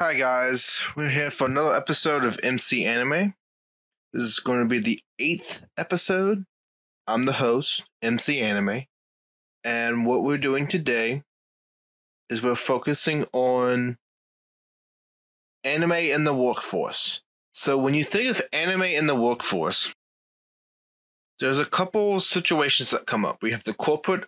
Hi guys, we're here for another episode of MC Anime. This is going to be the 8th episode. I'm the host, MC Anime, and what we're doing today is we're focusing on anime in the workforce. So when you think of anime in the workforce, there's a couple situations that come up. We have the corporate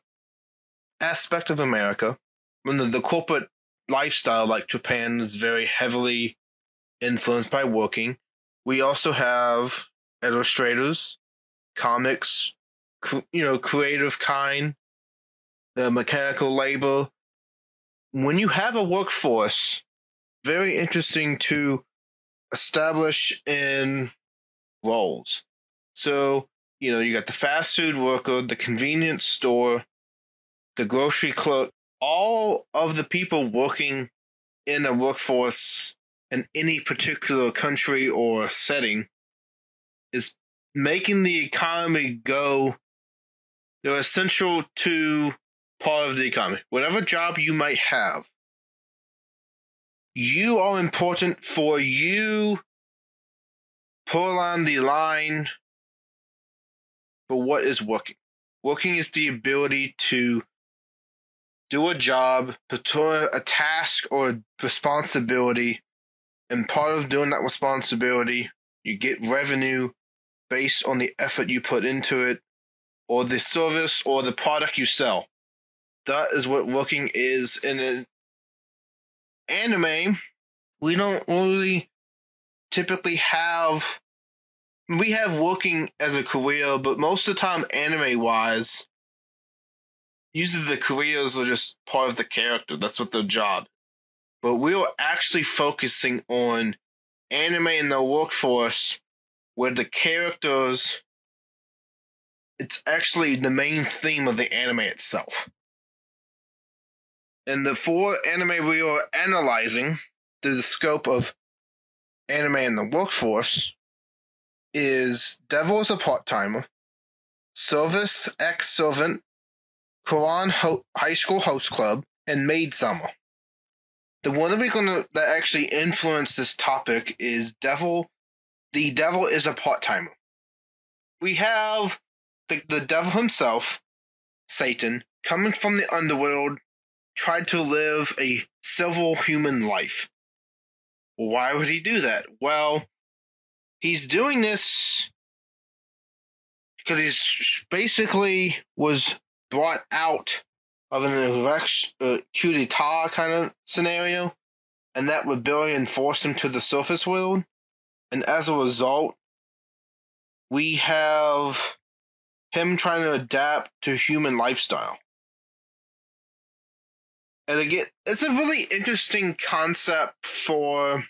aspect of America, when the corporate lifestyle, like Japan, is very heavily influenced by working. We also have illustrators, comics, creative kind, the mechanical labor. When you have a workforce, very interesting to establish in roles. So, you got the fast food worker, the convenience store, the grocery clerk. All of the people working in a workforce in any particular country or setting is making the economy go. They're essential to part of the economy. Whatever job you might have, you are important for you. Pull on the line for what is working. Working is the ability to do a job, perform a task or responsibility, and part of doing that responsibility, you get revenue based on the effort you put into it, or the service or the product you sell. That is what working is. In an anime, we don't really typically have. We have working as a career, but most of the time, anime-wise, usually the careers are just part of the character. That's what their job. But we are actually focusing on anime in the workforce where the characters, it's actually the main theme of the anime itself. And the 4 anime we are analyzing through the scope of anime in the workforce is Devil is a Part-Timer, Service Ex-Servant, Ouran HighSchool Host Club, and Maid-Sama. The one that actually influenced this topic is Devil. The Devil is a Part-Timer. We have the Devil himself, Satan, coming from the underworld, tried to live a civil human life. Why would he do that? Well, he's doing this because he's basically was brought out of an coup d'etat kind of scenario, and that rebellion forced him to the surface world. And as a result, we have him trying to adapt to human lifestyle. And again, it's a really interesting concept for.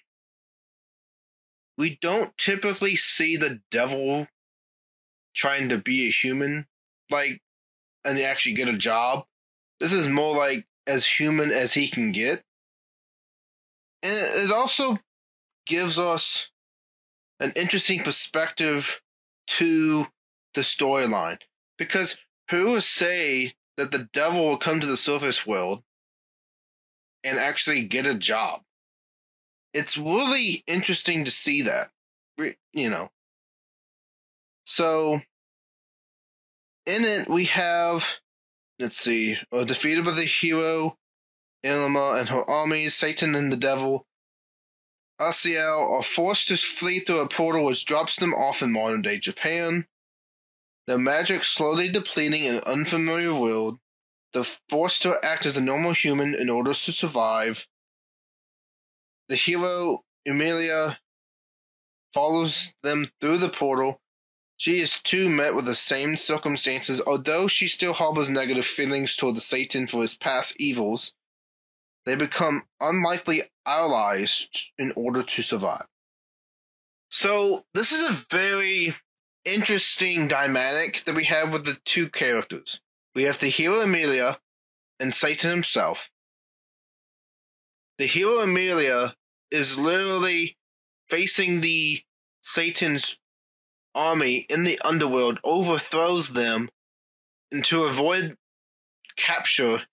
We don't typically see the devil trying to be a human, and actually get a job. This is more like as human as he can get. And it also gives us an interesting perspective to the storyline. Because who would say that the devil will come to the surface world and actually get a job? It's really interesting to see that, So, in it, we have, defeated by the hero, Ilma and her armies, Satan and the devil. Asiel are forced to flee through a portal which drops them off in modern-day Japan. Their magic slowly depleting in an unfamiliar world. They're forced to act as a normal human in order to survive. The hero, Emilia, follows them through the portal. She is too met with the same circumstances, although she still harbors negative feelings toward the Satan for his past evils. They become unlikely allies in order to survive. So, this is a very interesting dynamic that we have with the 2 characters. We have the hero Emilia and Satan himself. The hero Emilia is literally facing the Satan's army in the underworld, overthrows them, and to avoid capture,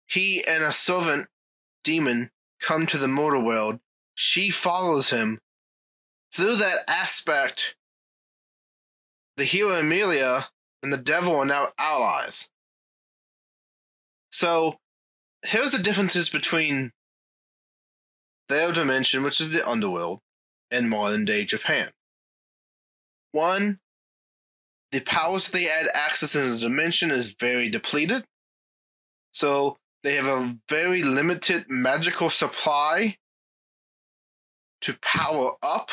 he and a servant demon come to the mortal world, she follows him. Through that aspect, the hero Amelia and the devil are now allies. So, here's the differences between their dimension, which is the underworld, and modern-day Japan. One, the powers they had access in the dimension is very depleted. So, they have a very limited magical supply to power up.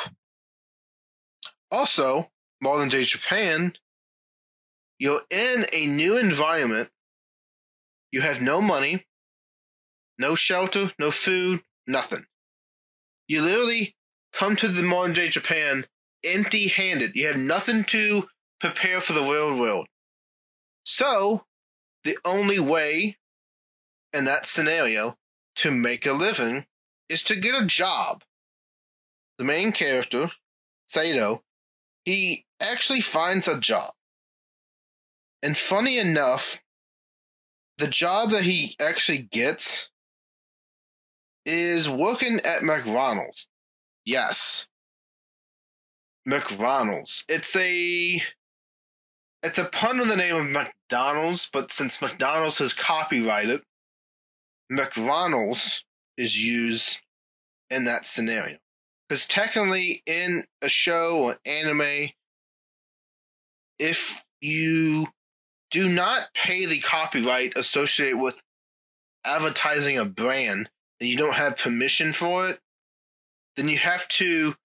Also, modern-day Japan, you're in a new environment. You have no money, no shelter, no food, nothing. You literally come to the modern-day Japan empty-handed. You have nothing to prepare for the real world. So, the only way in that scenario to make a living is to get a job. The main character, Saito, he actually finds a job. And funny enough, the job that he actually gets is working at McDonald's. Yes. McDonald's. It's a pun on the name of McDonald's, but since McDonald's is copyrighted, McDonald's is used in that scenario. Because technically, in a show or anime, if you do not pay the copyright associated with advertising a brand and you don't have permission for it, then you have to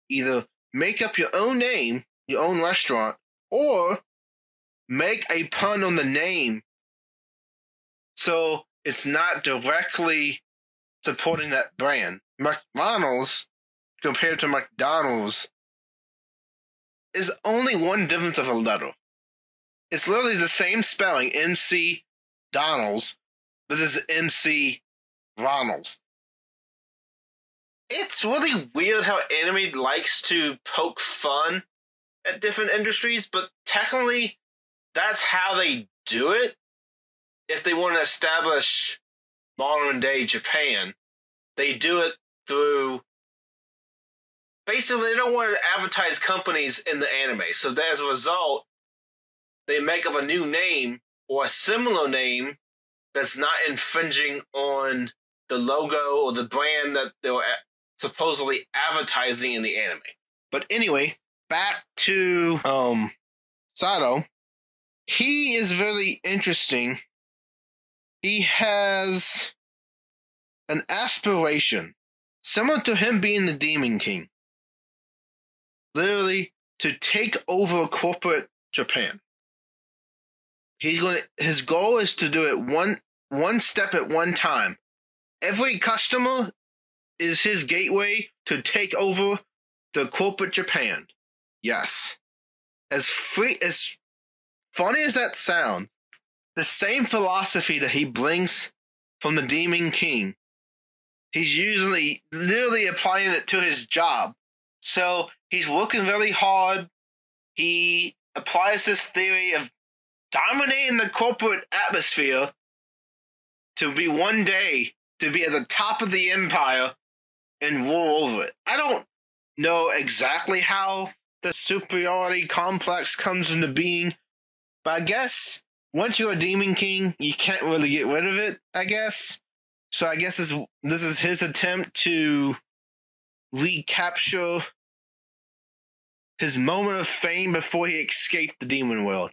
either make up your own name, your own restaurant, or make a pun on the name so it's not directly supporting that brand. McDonald's, compared to McDonald's, is only one difference of a letter. It's literally the same spelling, MC Donald's, but this is MC Ronald's. It's really weird how anime likes to poke fun at different industries, but technically, that's how they do it. If they want to establish modern-day Japan, they do it through... Basically, they don't want to advertise companies in the anime, so as a result, they make up a new name or a similar name that's not infringing on the logo or the brand that they were supposedly advertising in the anime. But anyway, back to Sato. He is very interesting. He has an aspiration, similar to him being the Demon King. Literally, to take over corporate Japan. His goal is to do it one step at one time. Every customer is his gateway to take over the corporate Japan. Yes. As funny as that sounds, the same philosophy that he brings from the Demon King, he's usually literally applying it to his job. So he's working really hard. He applies this theory of dominating the corporate atmosphere to be one day to be at the top of the empire and rule over it. I don't know exactly how the superiority complex comes into being, but I guess once you're a Demon King, you can't really get rid of it, I guess. So I guess this is his attempt to recapture his moment of fame before he escaped the demon world.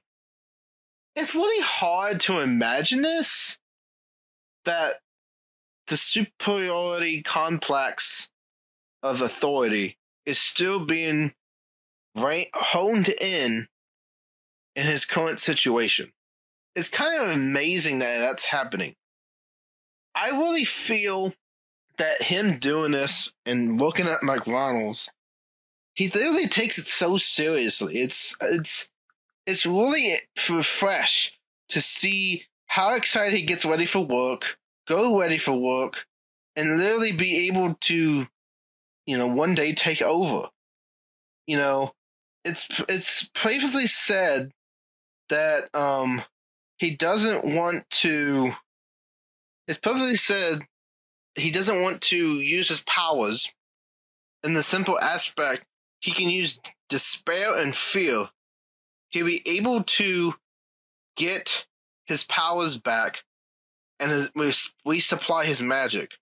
It's really hard to imagine this, that the superiority complex of authority is still being honed in his current situation. It's kind of amazing that that's happening. I really feel that him doing this and looking at McDonald's, he literally takes it so seriously. It's really fresh to see how excited he gets ready for work, go ready for work, and literally be able to, one day take over. It's previously said that he doesn't want to. It's perfectly said he doesn't want to use his powers. In the simple aspect, he can use despair and fear. He'll be able to get his powers back and resupply his magic.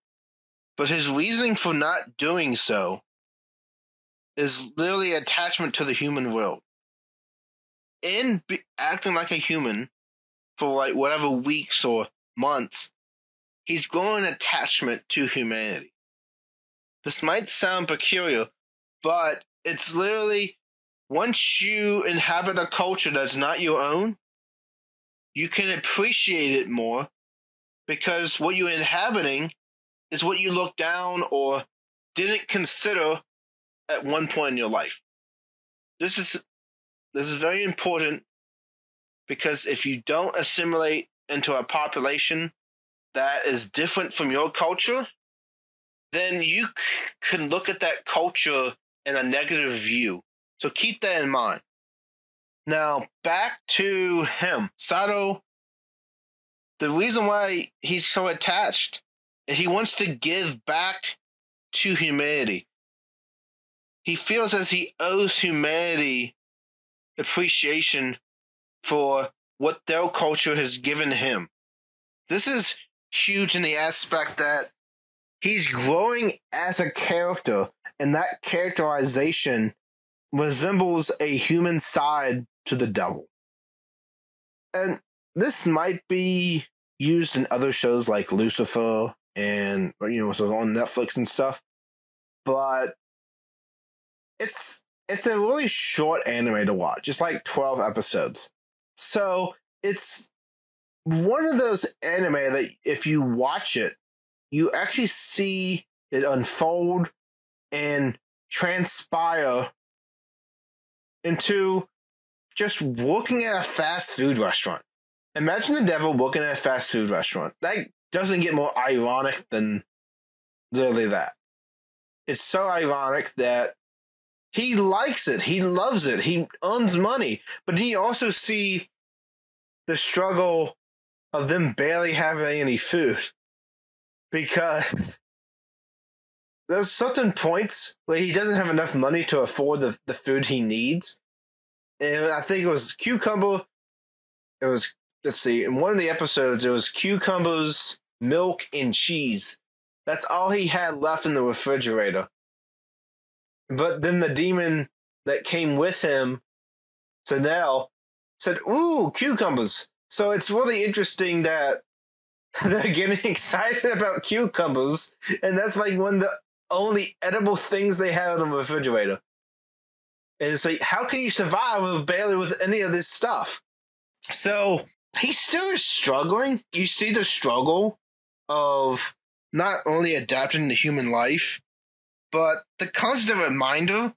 But his reasoning for not doing so is literally attachment to the human world. In acting like a human for like whatever weeks or months, he's growing attachment to humanity. This might sound peculiar, but it's literally once you inhabit a culture that's not your own, you can appreciate it more because what you're inhabiting is what you looked down or didn't consider at one point in your life. This is very important because if you don't assimilate into a population that is different from your culture, then you can look at that culture in a negative view. So keep that in mind. Now, back to him. Sato, the reason why he's so attached is he wants to give back to humanity. He feels as he owes humanity appreciation for what their culture has given him. This is huge in the aspect that he's growing as a character, and that characterization resembles a human side to the devil. And this might be used in other shows like Lucifer and, so on Netflix and stuff. But it's a really short anime to watch. It's like 12 episodes. So it's one of those anime that if you watch it, you actually see it unfold and transpire into just working at a fast food restaurant. Imagine the devil working at a fast food restaurant. That doesn't get more ironic than literally that. It's so ironic that he likes it. He loves it. He earns money. But then you also see the struggle of them barely having any food. Because there's certain points where he doesn't have enough money to afford the food he needs. And I think it was cucumber. It was, let's see, in one of the episodes, it was cucumbers, milk, and cheese. That's all he had left in the refrigerator. But then the demon that came with him, Chanel, said, "Ooh, cucumbers." So it's really interesting that they're getting excited about cucumbers, and that's like one of the only edible things they have in the refrigerator. And it's like, how can you survive barely with any of this stuff? So he still is struggling. You see the struggle of not only adapting to human life, but the constant reminder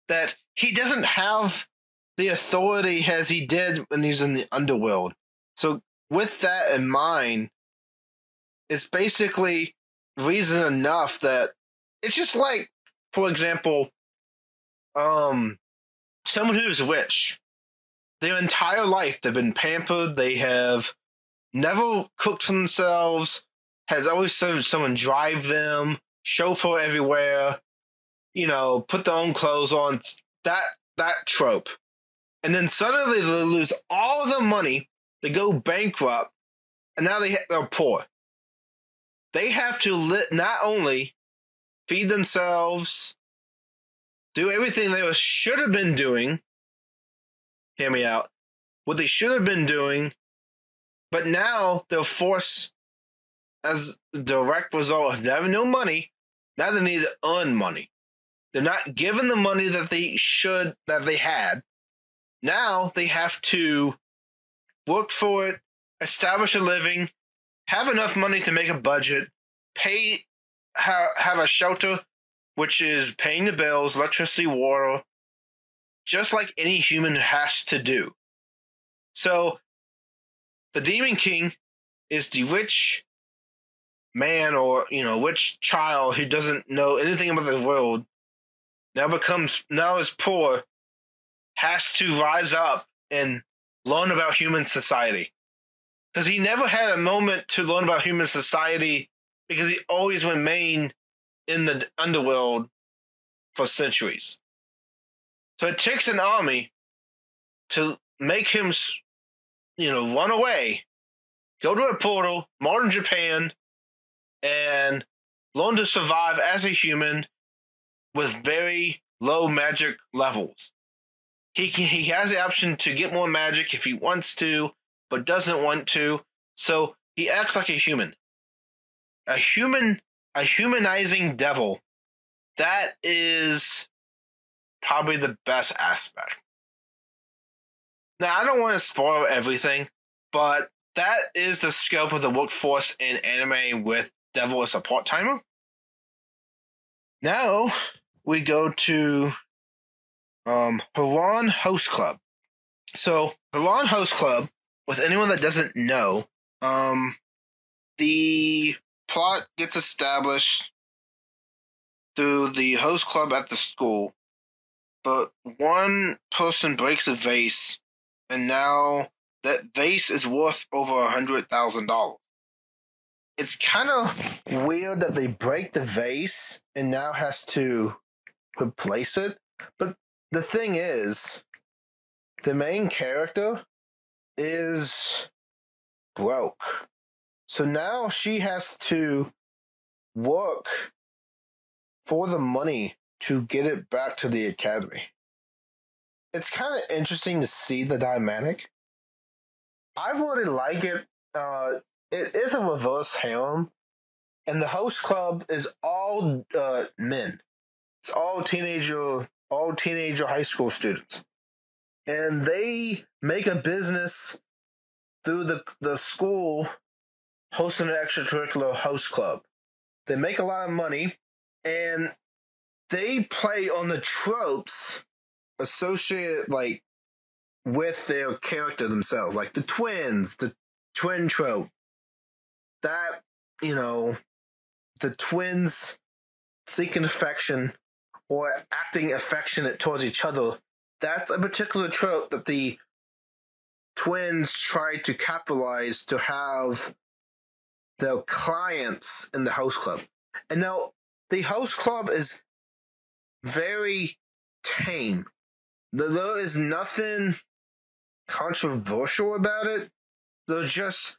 that he doesn't have the authority as he did when he was in the underworld. So with that in mind, it's basically reason enough that it's just like, for example, someone who's rich. Their entire life, they've been pampered. They have never cooked for themselves. Has always had someone drive them, chauffeur everywhere. Put their own clothes on. That trope. And then suddenly they lose all of their money. They go bankrupt, and now they're poor. They have to not only feed themselves, do everything they should have been doing. Hear me out. What they should have been doing, but now they're forced, as a direct result of having no money, now they need to earn money. They're not given the money that they had. Now they have to work for it, establish a living, have enough money to make a budget, have a shelter, which is paying the bills, electricity, water, just like any human has to do. So, the Demon King is the rich man or, rich child who doesn't know anything about the world, now is poor, has to rise up and learn about human society. Because he never had a moment to learn about human society because he always remained in the underworld for centuries. So it takes an army to make him, run away, go to a portal, modern Japan, and learn to survive as a human with very low magic levels. He has the option to get more magic if he wants to, but doesn't want to. So he acts like a human. A humanizing devil. That is probably the best aspect. Now, I don't want to spoil everything, but that is the scope of the workforce in anime with Devil as a part-timer. Now, we go to Ouran Host Club. So, Ouran Host Club, with anyone that doesn't know, the plot gets established through the host club at the school, but one person breaks a vase, and now that vase is worth over $100,000. It's kind of weird that they break the vase and now has to replace it, but the thing is, the main character is broke. So now she has to work for the money to get it back to the academy. It's kind of interesting to see the dynamic. I really like it. It is a reverse harem, and the host club is all men. It's all teenager high school students. And they make a business through the school hosting an extracurricular host club. They make a lot of money, and they play on the tropes associated, with their character themselves, like the twins, the twin trope. That, the twins seeking affection or acting affectionate towards each other. That's a particular trope that the twins try to capitalize to have their clients in the host club. And now, the host club is very tame. There is nothing controversial about it. They're just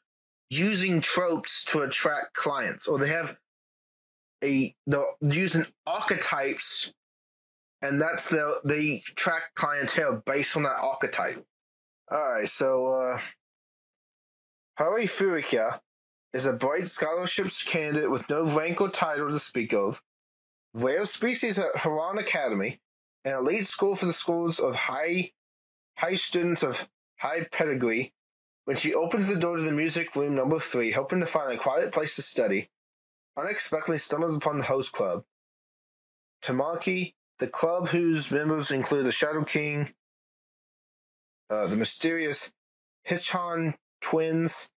using tropes to attract clients, or they're using archetypes, and they attract clientele based on that archetype. Alright, so Hari Furuka is a bright scholarships candidate with no rank or title to speak of, rare species at Ouran Academy, an elite school for the schools of high students of high pedigree. When she opens the door to the music room number 3, hoping to find a quiet place to study, unexpectedly stumbles upon the host club. Tamaki, the club whose members include the Shadow King, the mysterious Hichan twins,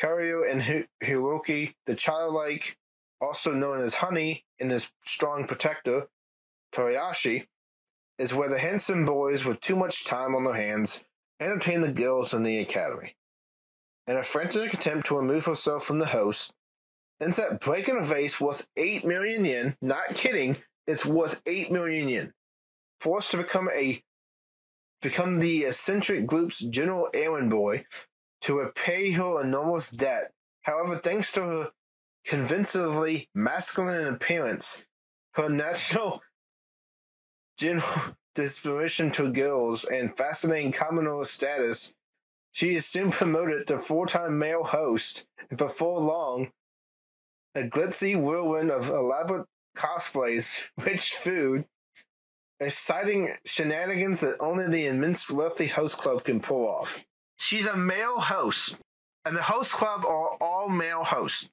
Karyu and Hiroki, the childlike, also known as Honey, and his strong protector, Toriyashi, is where the handsome boys with too much time on their hands entertain the girls in the academy. In a frantic attempt to remove herself from the host, ends up breaking a vase worth 8 million yen. Not kidding, it's worth 8 million yen. Forced to become the eccentric group's general errand boy to repay her enormous debt. However, thanks to her convincingly masculine appearance, her natural general disposition to girls, and fascinating commoner status, she is soon promoted to full-time male host, and before long, a glitzy whirlwind of elaborate cosplays, rich food, exciting shenanigans that only the immense wealthy host club can pull off. She's a male host, and the host club are all male hosts.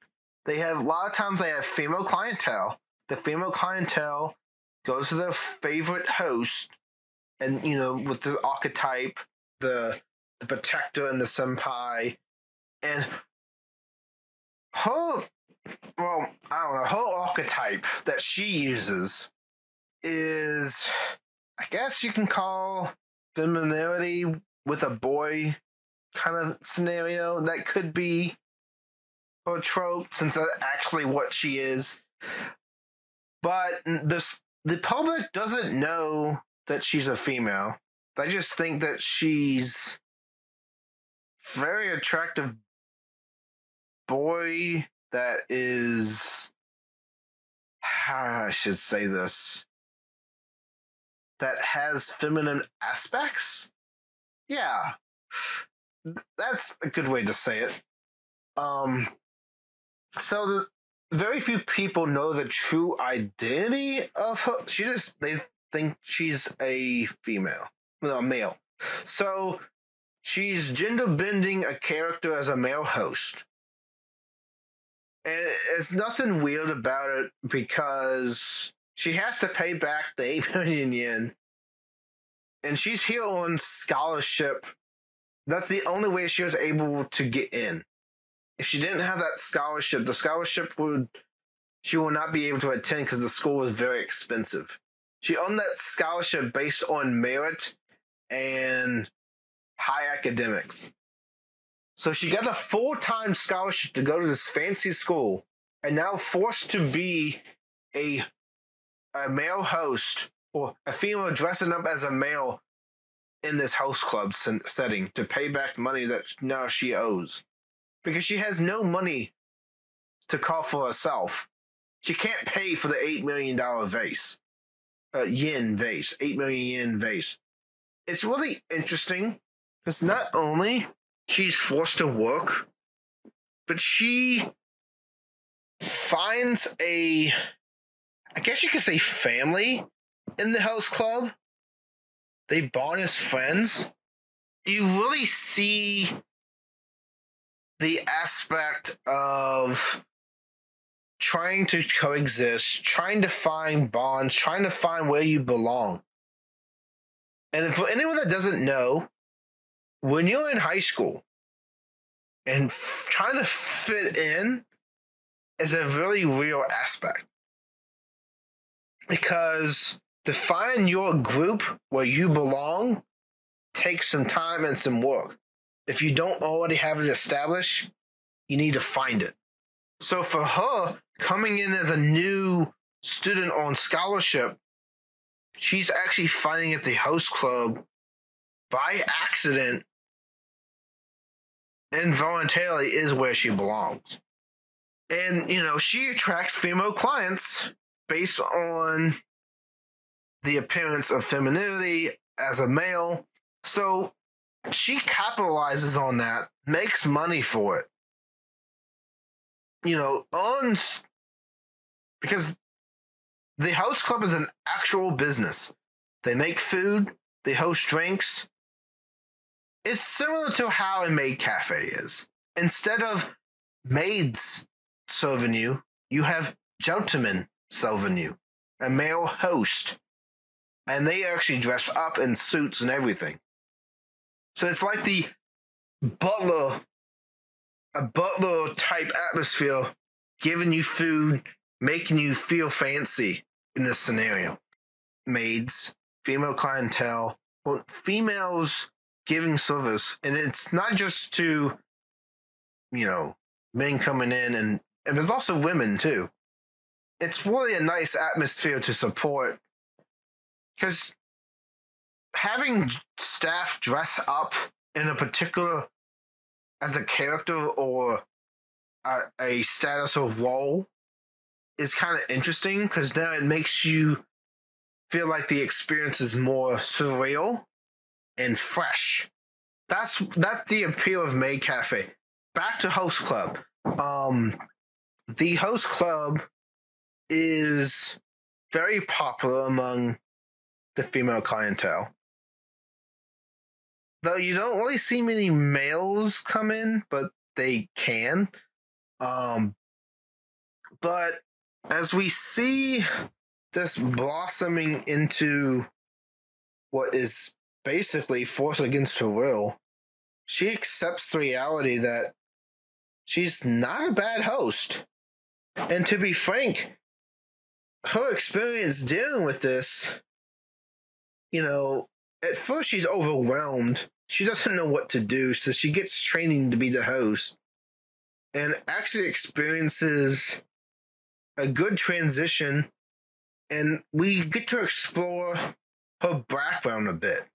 A lot of times they have female clientele. The female clientele goes to their favorite host, and, with the archetype, the protector and the senpai, and her archetype that she uses is, I guess you can call femininity with a boy kind of scenario. That could be trope, since that's actually what she is. But the public doesn't know that she's a female. They just think that she's very attractive boy that is, how I should say this, that has feminine aspects. Yeah, that's a good way to say it. So very few people know the true identity of her. They think she's a female, no, a male. So she's gender bending a character as a male host. And it's nothing weird about it because she has to pay back the 8 million yen. And she's here on scholarship. That's the only way she was able to get in. If she didn't have that scholarship, she will not be able to attend because the school is very expensive. She earned that scholarship based on merit and high academics. So she got a full-time scholarship to go to this fancy school and now forced to be a male host or a female dressing up as a male in this host club setting to pay back money that now she owes. Because she has no money to call for herself. She can't pay for the $8 million vase. Yen vase. 8 million yen vase. It's really interesting. Because not only she's forced to work, but she finds I guess you could say family in the house club. They bond as friends. You really see the aspect of trying to coexist, trying to find bonds, trying to find where you belong. And for anyone that doesn't know, when you're in high school and trying to fit in is a really real aspect. Because to find your group where you belong takes some time and some work. If you don't already have it established, you need to find it. So for her, coming in as a new student on scholarship, she's actually finding at the host club by accident, involuntarily, is where she belongs. And, she attracts female clients based on the appearance of femininity as a male. So she capitalizes on that, makes money for it. Because the host club is an actual business. They make food, they host drinks. It's similar to how a maid cafe is. Instead of maids serving you, you have gentlemen serving you, a male host. And they actually dress up in suits and everything. So it's like a butler type atmosphere, giving you food, making you feel fancy in this scenario. Maids, female clientele, well, females giving service. And it's not just to, men coming in, and there's also women too. It's really a nice atmosphere to support, because having staff dress up in a particular, as a character or a status or role, is kind of interesting, because now it makes you feel like the experience is more surreal and fresh. That's the appeal of Maid Cafe. Back to Host Club. The Host Club is very popular among the female clientele. Though you don't really see many males come in, but they can. But as we see this blossoming into what is basically force against her will, she accepts the reality that she's not a bad host. And to be frank, her experience dealing with this, at first she's overwhelmed. She doesn't know what to do, so she gets training to be the host. and actually experiences a good transition, and we get to explore her background a bit.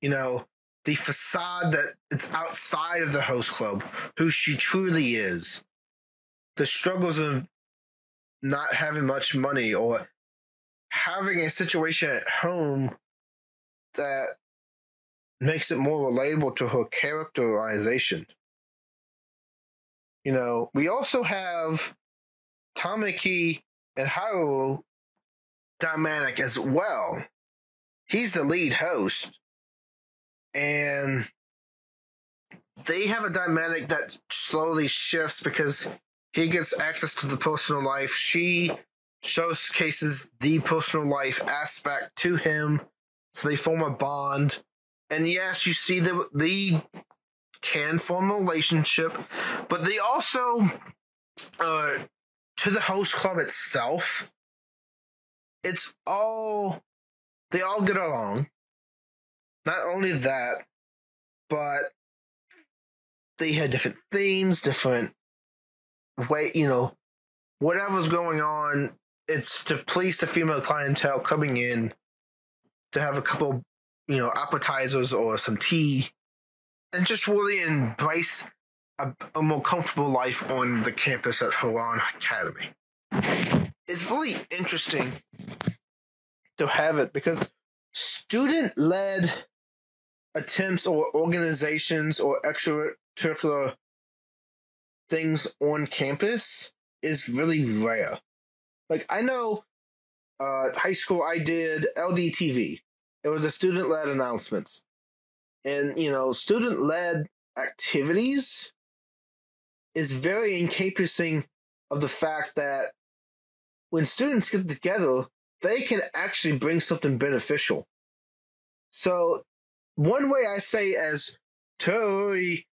You know, the facade that it's outside of the host club, who she truly is, the struggles of not having much money or having a situation at home that makes it more relatable to her characterization. You know, we also have Tamaki and Haru dynamic as well. He's the lead host, and they have a dynamic that slowly shifts because he gets access to the personal life. She showcases the personal life aspect to him, so they form a bond. And yes, you see they can form a relationship, but they also, to the host club itself, they all get along. Not only that, but they had different themes, different way, whatever's going on, it's to please the female clientele coming in to have a couple, appetizers or some tea, and just really embrace a more comfortable life on the campus at Ouran Academy. It's really interesting to have it because student-led attempts or organizations or extracurricular things on campus is really rare. Like, I know high school I did LDTV. It was a student-led announcements. And, student-led activities is very encompassing of the fact that when students get together, they can actually bring something beneficial. So, one way I say, as Tori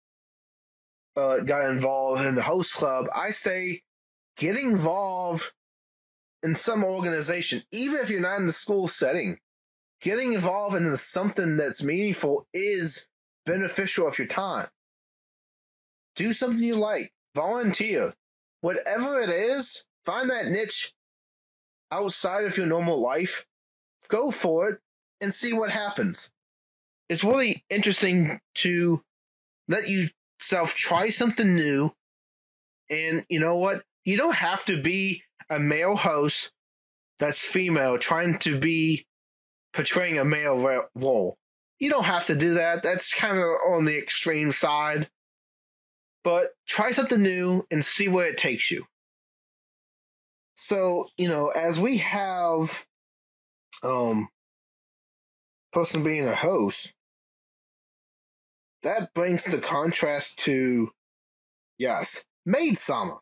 got involved in the host club, I say get involved in some organization, even if you're not in the school setting. Getting involved in something that's meaningful is beneficial of your time. Do something you like. Volunteer. Whatever it is, find that niche outside of your normal life. Go for it and see what happens. It's really interesting to let yourself try something new. And you know what? You don't have to be a male host that's female trying to be portraying a male role. You don't have to do that. That's kind of on the extreme side. But try something new and see where it takes you. So, as we have person being a host, that brings the contrast to, yes, Maid-Sama.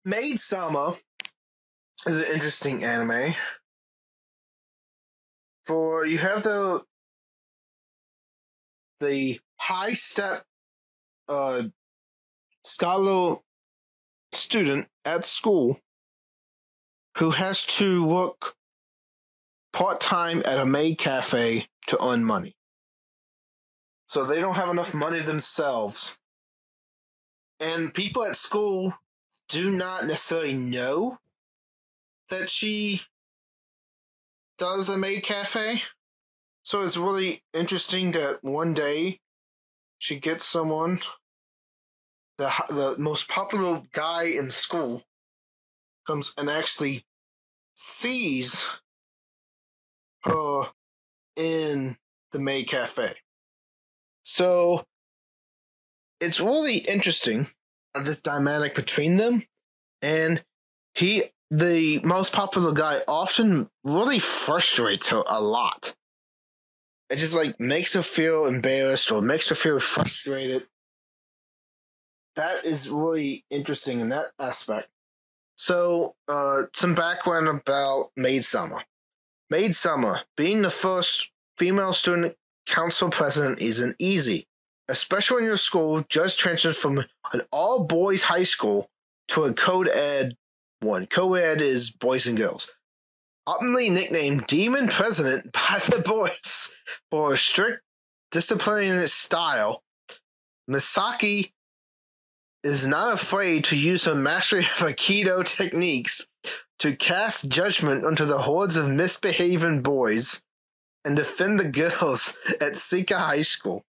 Maid-Sama is an interesting anime. For you have the high step scholar student at school who has to work part-time at a maid cafe to earn money. So they don't have enough money themselves. And people at school do not necessarily know that she does a maid cafe. So it's really interesting that one day she gets someone, the most popular guy in school, comes and actually sees her in the maid cafe. So it's really interesting, this dynamic between them, and the most popular guy, often really frustrates her a lot. It just makes her feel embarrassed or makes her feel frustrated. That is really interesting in that aspect. So, some background about Maid-Sama. Maid-Sama, being the first female student council president isn't easy, especially when your school just transitioned from an all-boys high school to a co-ed one. Co-ed is boys and girls. Optimally nicknamed Demon President by the boys for a strict disciplinary style. Misaki is not afraid to use her mastery of Aikido techniques to cast judgment onto the hordes of misbehaving boys and defend the girls at Sika High School.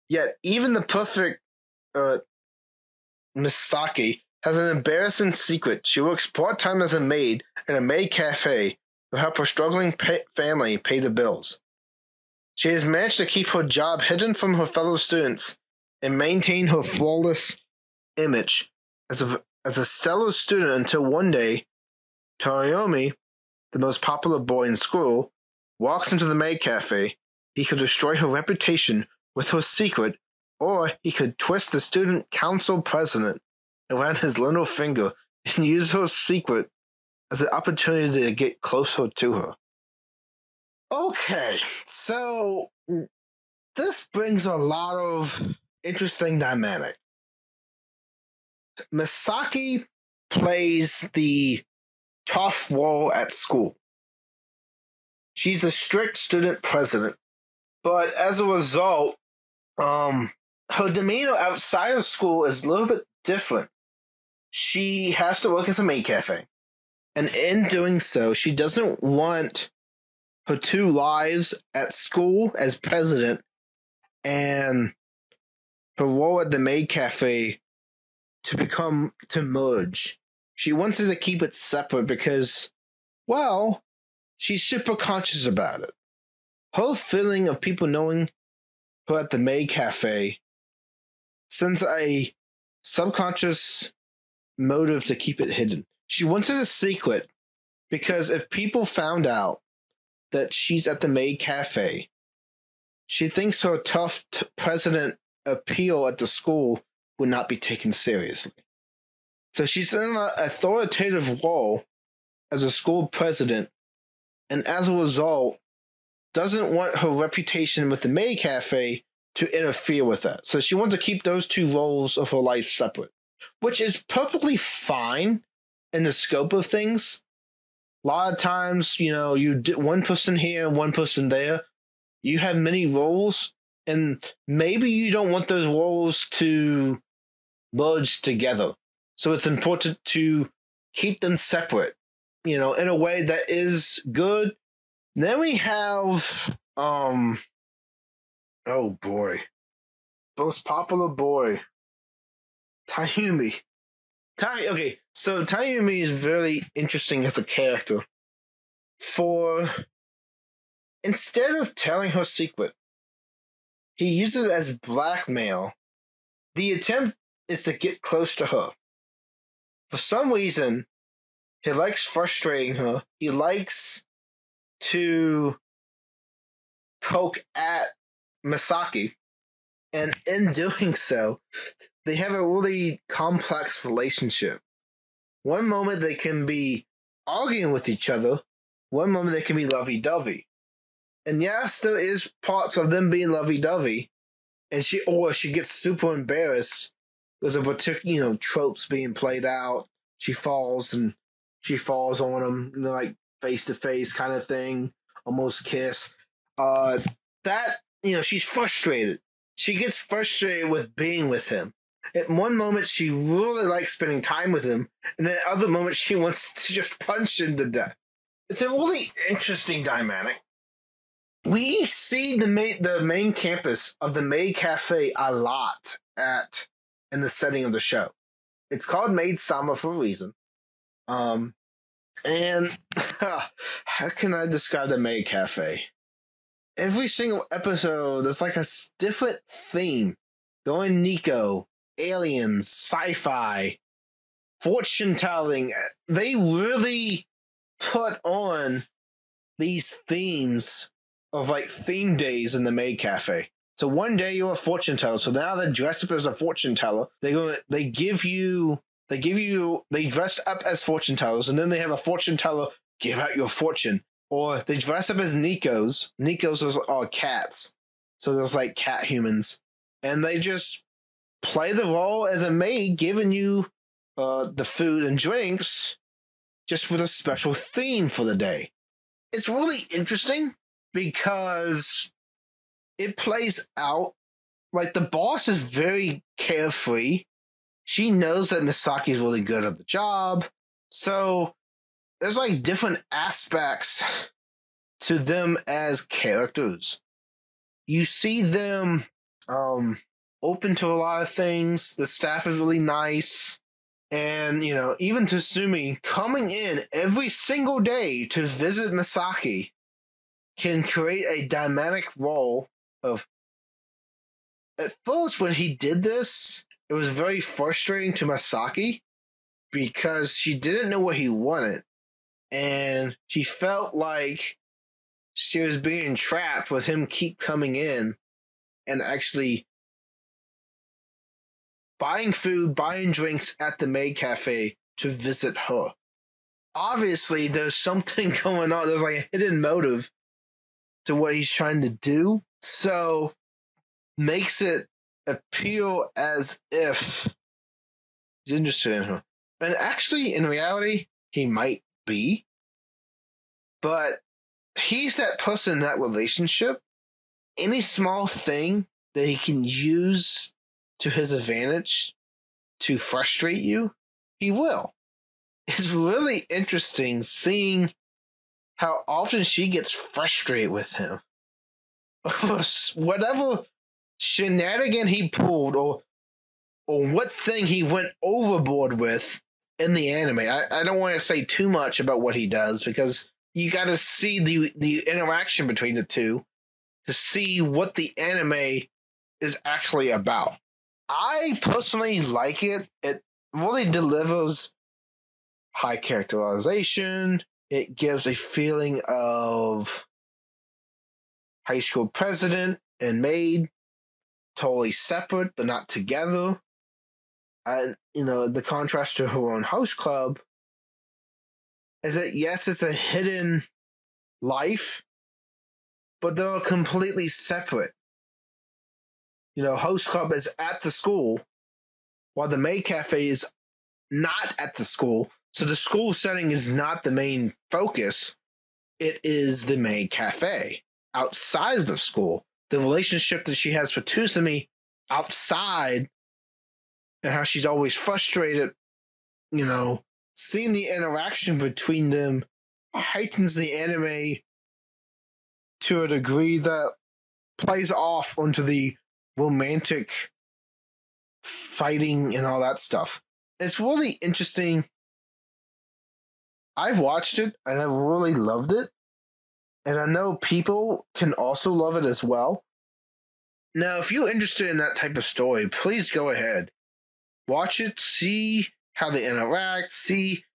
Yet, even the perfect Misaki has an embarrassing secret. She works part-time as a maid in a maid cafe to help her struggling family pay the bills. She has managed to keep her job hidden from her fellow students and maintain her flawless image as a stellar student until one day, Toyomi, the most popular boy in school, walks into the maid cafe. He could destroy her reputation with her secret, or he could twist the student council president around his little finger and use her secret as an opportunity to get closer to her. Okay, so this brings a lot of interesting dynamic. Misaki plays the tough role at school. She's a strict student president, but as a result, her demeanor outside of school is a little bit different. She has to work as a maid cafe, and in doing so, she doesn't want her two lives at school as president and her role at the maid cafe to merge. She wants to keep it separate because, well, she's super conscious about it. Her feeling of people knowing her at the maid cafe sends a subconscious motive to keep it hidden. She wants it a secret because if people found out that she's at the maid cafe, she thinks her tough president appeal at the school would not be taken seriously. So she's in an authoritative role as a school president, and as a result, doesn't want her reputation with the maid cafe to interfere with that. So she wants to keep those two roles of her life separate, which is perfectly fine in the scope of things. A lot of times, you one person here, one person there. You have many roles, and maybe you don't want those roles to merge together. So it's important to keep them separate, in a way that is good. Then we have, oh boy, most popular boy, Tayumi. Okay, so Tayumi is very interesting as a character. Instead of telling her secret, he uses it as blackmail. The attempt is to get close to her. For some reason, he likes frustrating her. He likes to poke at Misaki. And in doing so, they have a really complex relationship. One moment they can be arguing with each other. One moment they can be lovey-dovey. And yes, there is parts of them being lovey-dovey. And she gets super embarrassed with a particular, tropes being played out. She falls on him, like face-to-face kind of thing. Almost kiss. She's frustrated. She gets frustrated with being with him. At one moment, she really likes spending time with him, and at other moments, she wants to just punch him to death. It's a really interesting dynamic. We see the main campus of the Maid Cafe a lot in the setting of the show. It's called Maid-Sama for a reason. And how can I describe the Maid Cafe? Every single episode, there's like a different theme. Going Nico, aliens, sci-fi, fortune-telling. They really put on these themes of like theme days in the Maid Cafe. So one day you're a fortune teller. So now they're dressed up as a fortune teller. They dress up as fortune tellers, and then they have a fortune teller give out your fortune. Or they dress up as Nikos. Nikos are cats. So there's like cat humans. And they just play the role as a maid, giving you the food and drinks just with a special theme for the day. It's really interesting because it plays out Like, the boss is very carefree. She knows that Misaki's really good at the job. So there's like different aspects to them as characters. You see them open to a lot of things. The staff is really nice. And, even Tatsumi coming in every single day to visit Misaki can create a dynamic role of... At first, when he did this, it was very frustrating to Misaki because she didn't know what he wanted. And she felt like she was being trapped with him keep coming in and actually buying food, buying drinks at the maid cafe to visit her. Obviously, there's something going on. There's like a hidden motive to what he's trying to do. So, makes it appeal as if he's interested in her. And actually, in reality, he might be. But he's that person in that relationship. Any small thing that he can use to his advantage to frustrate you, he will. It's really interesting seeing how often she gets frustrated with him. Whatever shenanigan he pulled or what thing he went overboard with in the anime. I don't want to say too much about what he does because you got to see the interaction between the two to see what the anime is actually about. I personally like it. It really delivers high characterization. It gives a feeling of high school president and maid totally separate. They're not together. And, the contrast to Ouran Host Club is that, yes, it's a hidden life, but they're completely separate. Host Club is at the school, while the maid cafe is not at the school. So the school setting is not the main focus. It is the maid cafe outside of the school. The relationship that she has with Tatsumi outside and how she's always frustrated, seeing the interaction between them heightens the anime to a degree that plays off onto the romantic fighting and all that stuff. It's really interesting. I've watched it and I've really loved it. And I know people can also love it as well. Now, if you're interested in that type of story, please go ahead. Watch it, see how they interact, see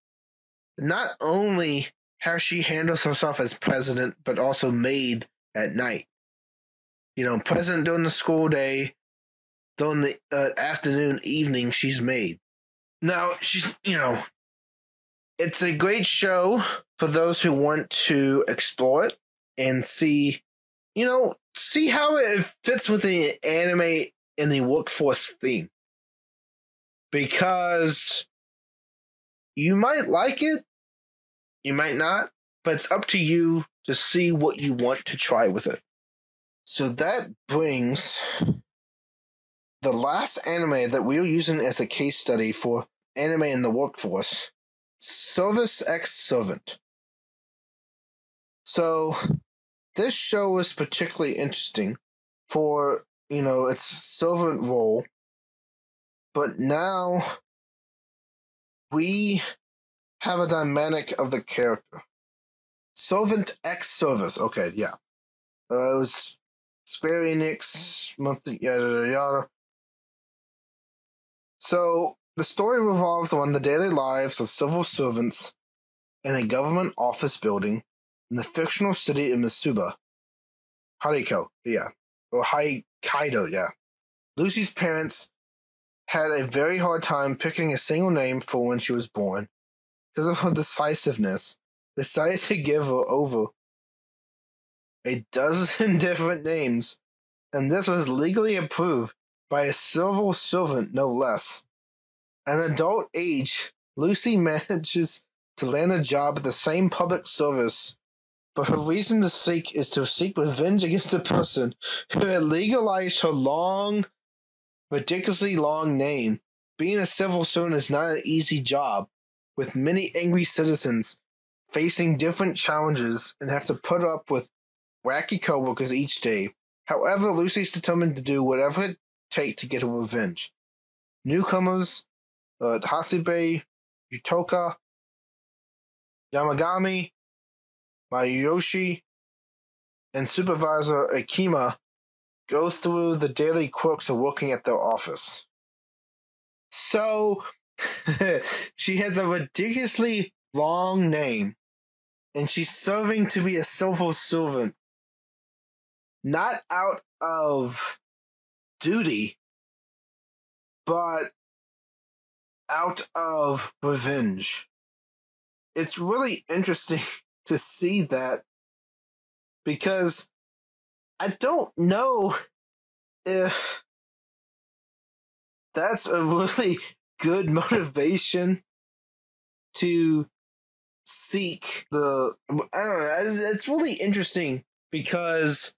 not only how she handles herself as president, but also maid at night. President during the school day, during the afternoon, evening, she's maid. Now, she's, it's a great show for those who want to explore it and see how it fits with the anime and the workforce theme. Because you might like it, you might not, but it's up to you to see what you want to try with it. So that brings the last anime that we are using as a case study for anime in the workforce, Service X Servant. So this show is particularly interesting for, its servant role, but now we have a dynamic of the character. Servant X Service. Okay, yeah. It was Square Enix, monthly, yada yada yada. So, the story revolves around the daily lives of civil servants in a government office building in the fictional city of Mitsuba. Hariko, yeah. Or Kaido, yeah. Lucy's parents had a very hard time picking a single name for when she was born. Because of her decisiveness, decided to give her over a dozen different names, and this was legally approved by a civil servant, no less. At an adult age, Lucy manages to land a job at the same public service but her reason to seek is to seek revenge against the person who had legalized her ridiculously long name. Being a civil servant is not an easy job, with many angry citizens facing different challenges and have to put up with wacky coworkers each day. However, Lucy's determined to do whatever it takes to get her revenge. Newcomers, Hasebe, Yutoka, Yamagami, Mayoshi, and Supervisor Akima go through the daily quirks of working at their office. So, she has a ridiculously long name, and she's serving to be a civil servant, not out of duty, but out of revenge. It's really interesting to see that, because I don't know if that's a really good motivation to seek the... I don't know, it's really interesting, because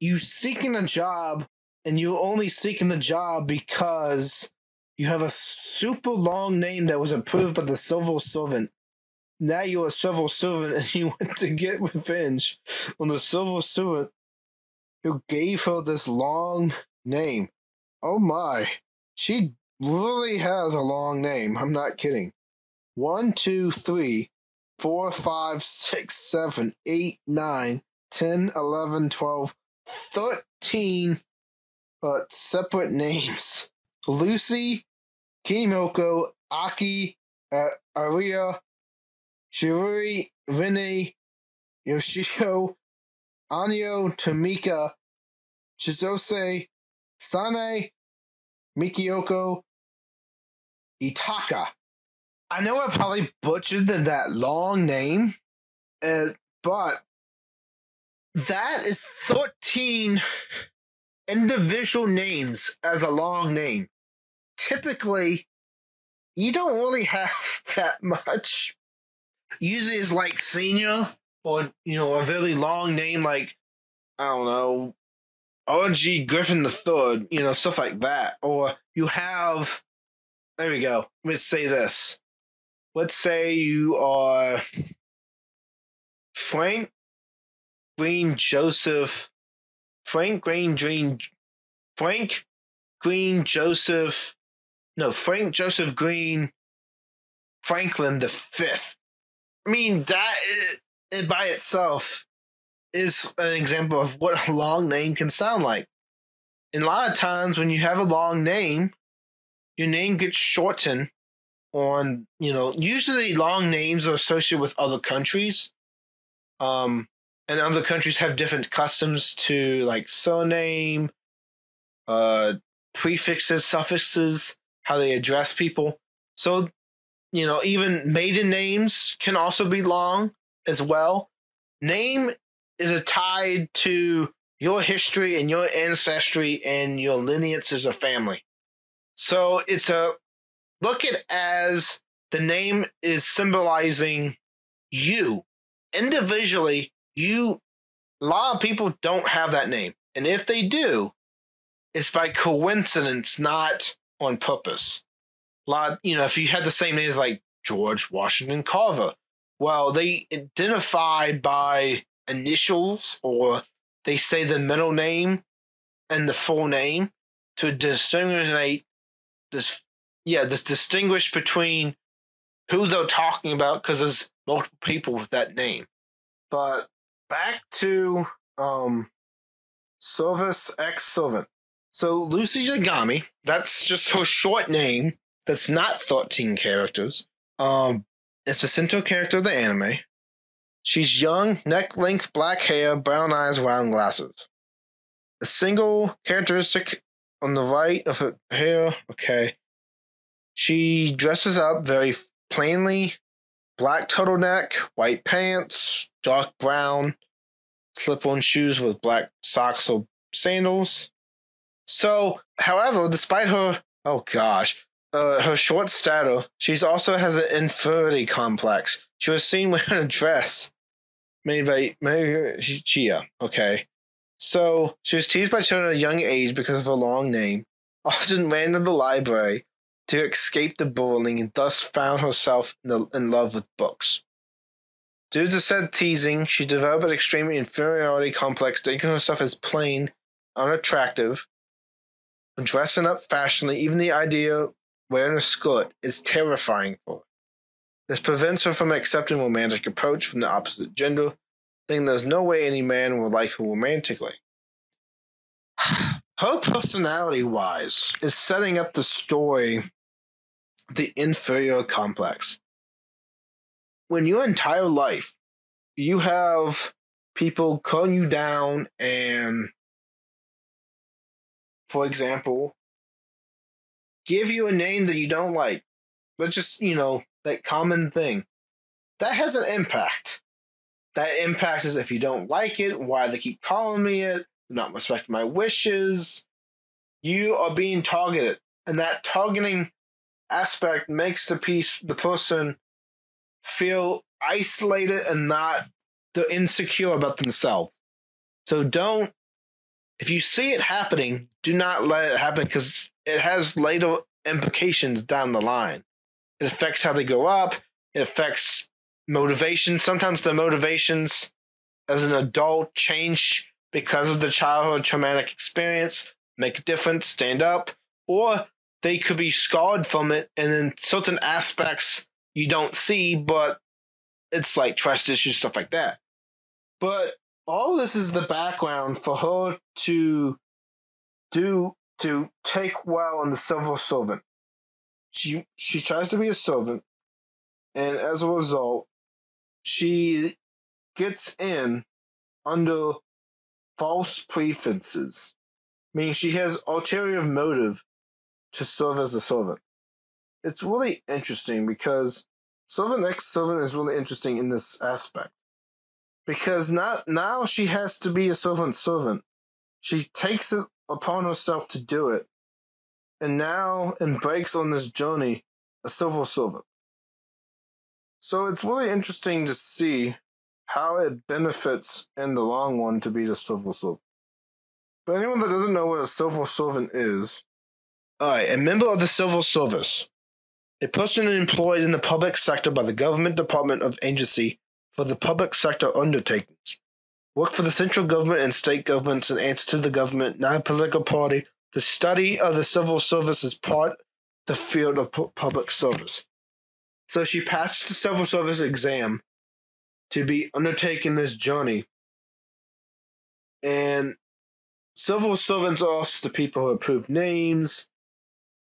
you seeking a job, and you're only seeking the job because you have a super long name that was approved by the civil servant. Now you're a civil servant, and you want to get revenge on the civil servant who gave her this long name. Oh my. She really has a long name. I'm not kidding. 1, 2, 3, 4, 5, 6, 7, 8, 9, 10, 11, 12, 13 separate names. Lucy, Kimiko, Aki, Aria, Shirui, Rene, Yoshio, Anyo, Tamika, Shizose, Sane, Mikioko, Itaka. I know I probably butchered that long name, but that is 13 individual names as a long name. Typically, you don't really have that much. Usually it's like senior, or, a really long name like, I don't know, R.G. Griffin III, stuff like that. Or you have, there we go, let's say this. Let's say you are Frank Green Joseph Franklin the Fifth. I mean, that by itself is an example of what a long name can sound like. And a lot of times when you have a long name, your name gets shortened on, usually long names are associated with other countries. And other countries have different customs to, like, surname, prefixes, suffixes, how they address people. So, even maiden names can also be long as well. Name is tied to your history and your ancestry and your lineage as a family. So it's look at as the name is symbolizing you. Individually, a lot of people don't have that name. And if they do, it's by coincidence, not on purpose. If you had the same name as like George Washington Carver, well, they identify by initials, or they say the middle name and the full name to distinguish distinguish between who they're talking about, because there's multiple people with that name. But back to Service ex-servant. So Lucy Yagami, that's just her short name. That's not 13 characters. It's the central character of the anime. She's young, neck-length black hair, brown eyes, round glasses. A single characteristic on the right of her hair, okay. She dresses up very plainly. Black turtleneck, white pants, dark brown, slip-on shoes with black socks or sandals. So, however, despite her, her short stature, she also has an inferiority complex. She was seen wearing a dress made by Chia. Okay. So she was teased by children at a young age because of her long name, often ran to the library to escape the bullying and thus found herself in love with books. Due to said teasing, she developed an extreme inferiority complex, thinking herself as plain, unattractive, dressing up fashionably. Even the idea of wearing a skirt is terrifying for her. This prevents her from accepting a romantic approach from the opposite gender, thinking there's no way any man will like her romantically. Her personality-wise is setting up the story, the inferior complex. When your entire life, you have people calling you down and, for example, give you a name that you don't like, but just, that common thing, that has an impact. That impact is if you don't like it, why they keep calling me it, not respect my wishes, you are being targeted. And that targeting aspect makes the person feel isolated and not insecure about themselves. So if you see it happening, do not let it happen, because it has later implications down the line. It affects how they grow up. It affects motivation. Sometimes the motivations as an adult change because of the childhood traumatic experience, make a difference, stand up, or they could be scarred from it, and then certain aspects you don't see, but it's like trust issues, stuff like that. But all this is the background for her to take well in the civil servant. She tries to be a servant, and as a result, she gets in under false pretenses, meaning she has ulterior motive to serve as a servant. It's really interesting because servant X servant is really interesting in this aspect, because now she has to be a servant. She takes it upon herself to do it, and now embarks on this journey, a civil servant. So it's really interesting to see how it benefits in the long run to be the civil servant. For anyone that doesn't know what a civil servant is, alright, a member of the civil service, a person employed in the public sector by the government department of agency for the public sector undertakings, work for the central government and state governments and answer to the government, not a political party. The study of the civil service is part of the field of public service. So she passed the civil service exam to be undertaking this journey. And civil servants are also the people who approve names,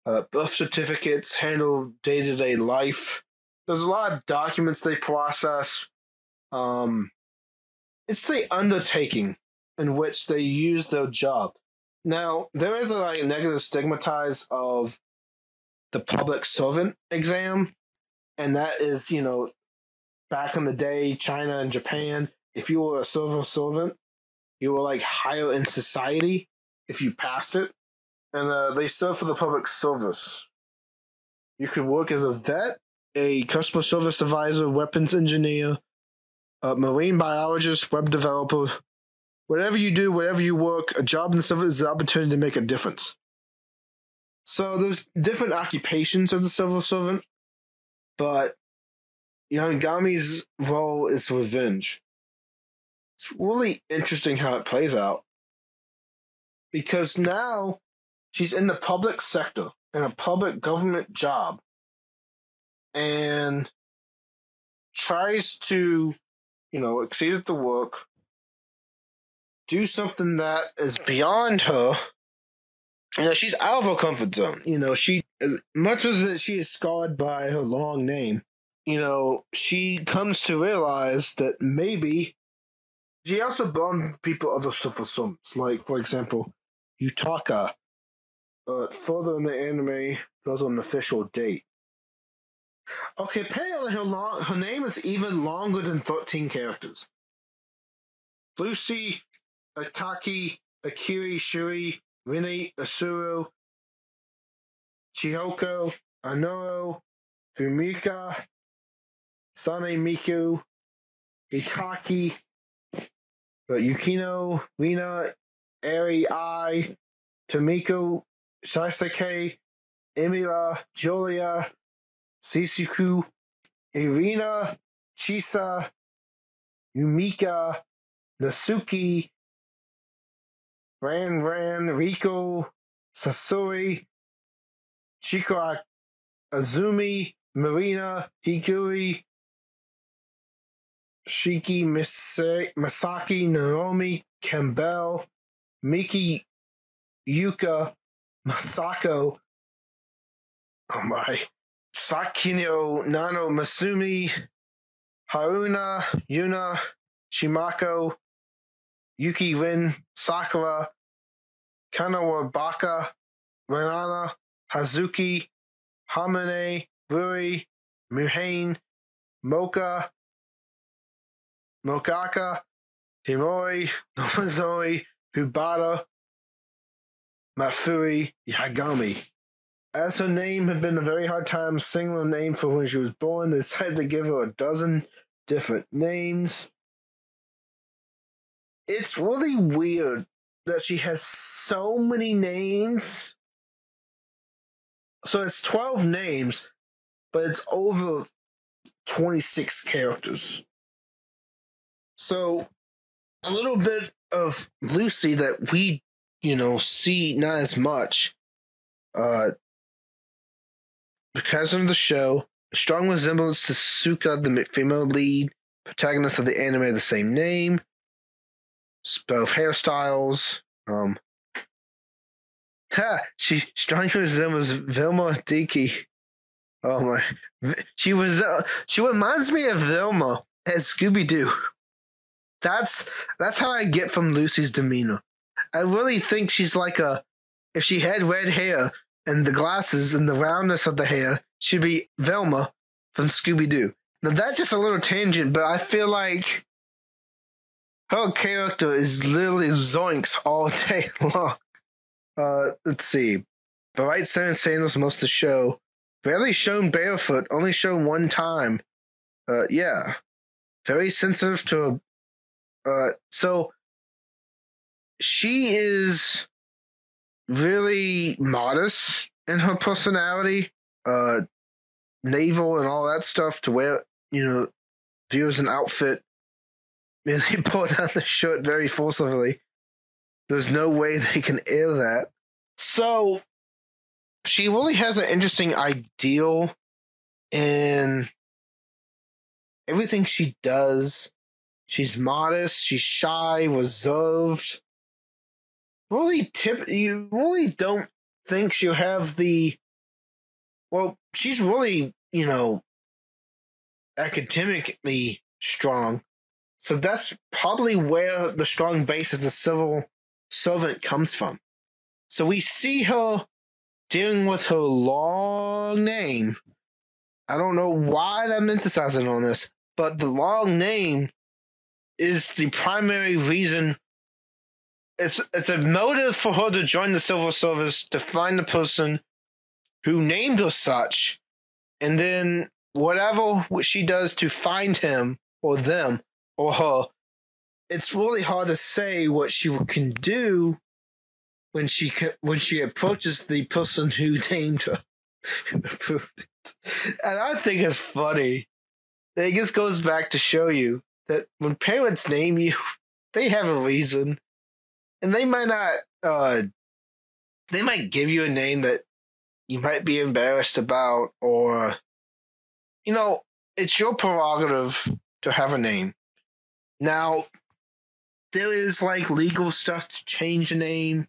birth certificates, handle day-to-day life. There's a lot of documents they process. It's the undertaking in which they use their job. Now, there is a negative stigmatize of the public servant exam, and that is, back in the day, China and Japan, if you were a civil servant, you were higher in society if you passed it, and they serve for the public service. You could work as a vet, a customer service advisor, weapons engineer, a marine biologist, web developer. Whatever you do, wherever you work, a job in the civil is the opportunity to make a difference. So there's different occupations of the civil servant, but Yangami's role is revenge. It's really interesting how it plays out, because now she's in the public sector, in a public government job, and tries to, exceed at the work, do something that is beyond her. She's out of her comfort zone. She, as much as she is scarred by her long name, she comes to realize that maybe she also belongs to people other civil servants. Like, for example, Yutaka, further in the anime, goes on an official date. Okay, apparently her name is even longer than 13 characters. Lucy, Ataki, Akiri, Shuri, Rini, Asuro, Chihoko, Anoro, Fumika, Sane Miku, Itaki, Yukino, Rina, Eri, Ai, Tomiko, Sasake, Emila, Julia, Sisuku, Irina, Chisa, Yumika, Nasuki, Ran, Riko, Sasori, Chiko Azumi, Marina, Hikuri, Shiki, Masaki, Naomi, Campbell, Miki, Yuka, Masako, oh my, Sakino, Nano, Masumi, Haruna, Yuna, Shimako, Yuki Rin, Sakura, Kanawabaka, Renana, Hazuki, Hamane, Rui, Muhane, Moka, Mokaka, Himori, Nomazoi, Hubata, Mafuri, Yagami. As her name had been a very hard time singling her name for when she was born, they decided to give her a dozen different names. It's really weird that she has so many names. So it's 12 names, but it's over 26 characters. So a little bit of Lucy that we, see not as much. Because of the show, a strong resemblance to Suka, the female lead, protagonist of the anime of the same name. Both hairstyles. She strongly resembles Vilma Dickey. Oh my! She reminds me of Vilma as Scooby-Doo. That's how I get from Lucy's demeanor. I really think she's like if she had red hair and the glasses and the roundness of the hair, she'd be Velma from Scooby-Doo. Now that's just a little tangent, but I feel like her character is literally Zoinks all day long. Let's see. Bright Sun sandals most of the show. Rarely shown barefoot, only shown one time. Yeah. Very sensitive to so she is really modest in her personality, navel and all that stuff to wear, views an outfit. They pull down the shirt very forcibly. There's no way they can air that. So she really has an interesting ideal in everything she does. She's modest, she's shy, reserved. You really don't think she'll have she's really, academically strong. So that's probably where the strong base as a civil servant comes from. So we see her dealing with her long name. I don't know why I'm emphasizing on this, but the long name is the primary reason. It's a motive for her to join the civil service, to find the person who named her such, and then whatever she does to find him or them or her, it's really hard to say what she can do when she approaches the person who named her. And I think it's funny. It just goes back to show you that when parents name you, they have a reason. And they might not, they might give you a name that you might be embarrassed about, or, it's your prerogative to have a name. Now, there is legal stuff to change a name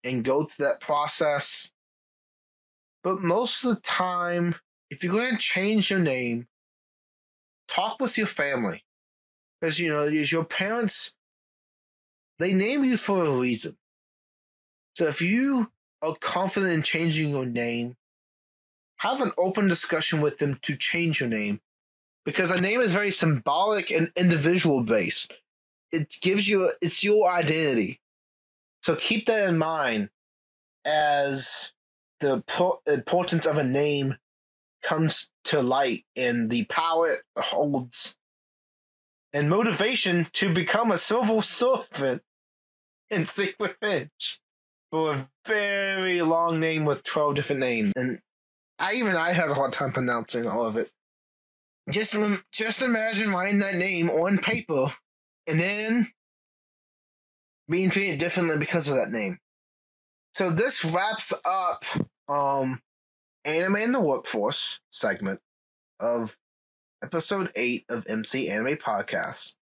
and go through that process. But most of the time, if you're going to change your name, talk with your family. Because, your parents, they name you for a reason. So if you are confident in changing your name, have an open discussion with them to change your name. Because a name is very symbolic and individual based. It's your identity. So keep that in mind as the importance of a name comes to light and the power it holds and motivation to become a civil servant in Secret Finch for a very long name with 12 different names. And I had a hard time pronouncing all of it. Just imagine writing that name on paper and then being treated differently because of that name. So this wraps up Anime in the Workforce segment of episode 8 of MC Anime Podcast,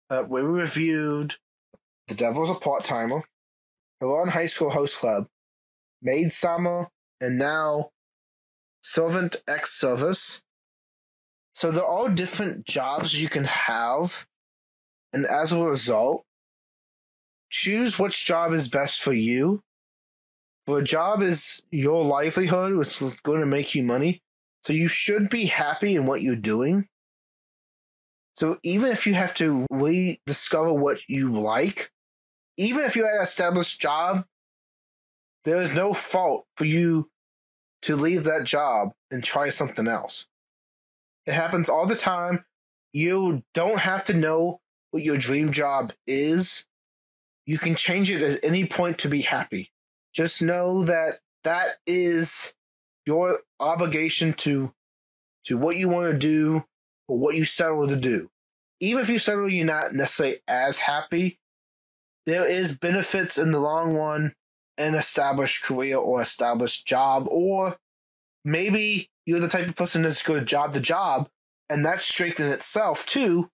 where we reviewed The Devil's a Part-Timer, Ouran HighSchool Host Club, Maid-Sama, and now Servant X Service. So they're all different jobs you can have, and as a result, choose which job is best for you. For a job is your livelihood, which is going to make you money. So you should be happy in what you're doing. So even if you have to rediscover what you like, even if you had an established job, there is no fault for you to leave that job and try something else. It happens all the time. You don't have to know what your dream job is. You can change it at any point to be happy. Just know that that is your obligation to what you want to do or what you settle to do. Even if you settle you're not necessarily as happy, there is benefits in the long run an established career or established job, or maybe you're the type of person that's good job to job, and that's strength in itself too,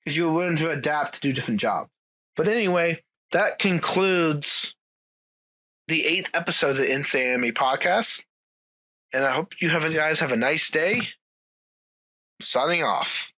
because you're willing to adapt to do different jobs. But anyway, that concludes the 8th episode of the MC Anime Podcast, and I hope you guys have a nice day. Signing off.